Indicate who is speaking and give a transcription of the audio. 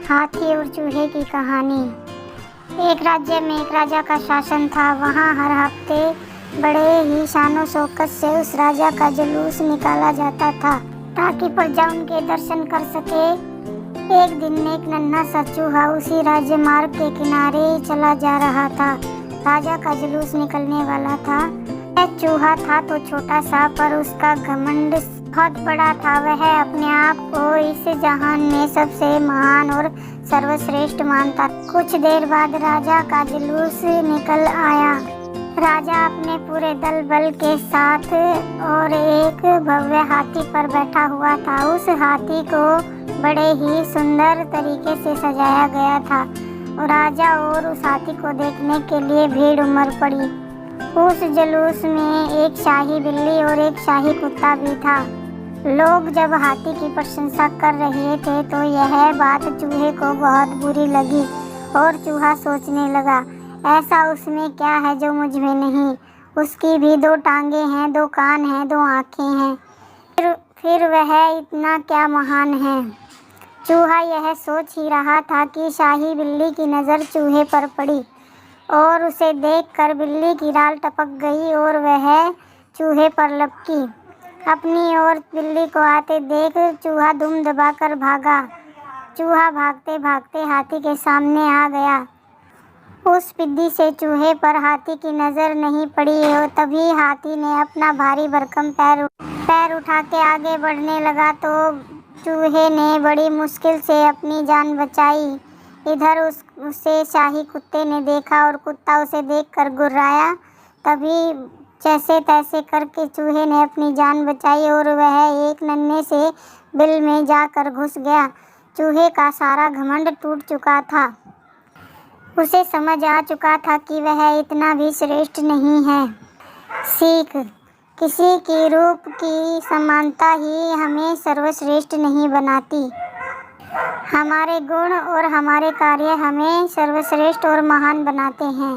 Speaker 1: हाथी और चूहे की कहानी। एक राज्य में एक राजा का शासन था। वहाँ हर हफ्ते बड़े ही शानो शौकत से उस राजा का जुलूस निकाला जाता था ताकि प्रजा उनके दर्शन कर सके। एक दिन एक नन्हा सा चूहा उसी राजमार्ग के किनारे चला जा रहा था। राजा का जुलूस निकलने वाला था। यह चूहा था तो छोटा सा, पर उसका घमंड बहुत बड़ा था। वह अपने आप को इस जहान में सबसे महान और सर्वश्रेष्ठ मानता। कुछ देर बाद राजा का जुलूस निकल आया। राजा अपने पूरे दल बल के साथ और एक भव्य हाथी पर बैठा हुआ था। उस हाथी को बड़े ही सुंदर तरीके से सजाया गया था। राजा और उस हाथी को देखने के लिए भीड़ उमड़ पड़ी। उस जुलूस में एक शाही बिल्ली और एक शाही कुत्ता भी था। लोग जब हाथी की प्रशंसा कर रहे थे तो यह बात चूहे को बहुत बुरी लगी और चूहा सोचने लगा, ऐसा उसमें क्या है जो मुझ में नहीं। उसकी भी 2 टांगें हैं, 2 कान हैं, 2 आँखें हैं, फिर वह इतना क्या महान है। चूहा यह सोच ही रहा था कि शाही बिल्ली की नज़र चूहे पर पड़ी और उसे देखकर बिल्ली की राल टपक गई और वह चूहे पर लपकी। अपनी ओर बिल्ली को आते देख चूहा दुम दबाकर भागा। चूहा भागते भागते हाथी के सामने आ गया। उस पिद्दी से चूहे पर हाथी की नज़र नहीं पड़ी और तभी हाथी ने अपना भारी भरकम पैर उठा के आगे बढ़ने लगा तो चूहे ने बड़ी मुश्किल से अपनी जान बचाई। इधर उसे शाही कुत्ते ने देखा और कुत्ता उसे देखकर गुर्राया। तभी जैसे तैसे करके चूहे ने अपनी जान बचाई और वह एक नन्हे से बिल में जाकर घुस गया। चूहे का सारा घमंड टूट चुका था। उसे समझ आ चुका था कि वह इतना भी श्रेष्ठ नहीं है। सीख: किसी की रूप की समानता ही हमें सर्वश्रेष्ठ नहीं बनाती। हमारे गुण और हमारे कार्य हमें सर्वश्रेष्ठ और महान बनाते हैं।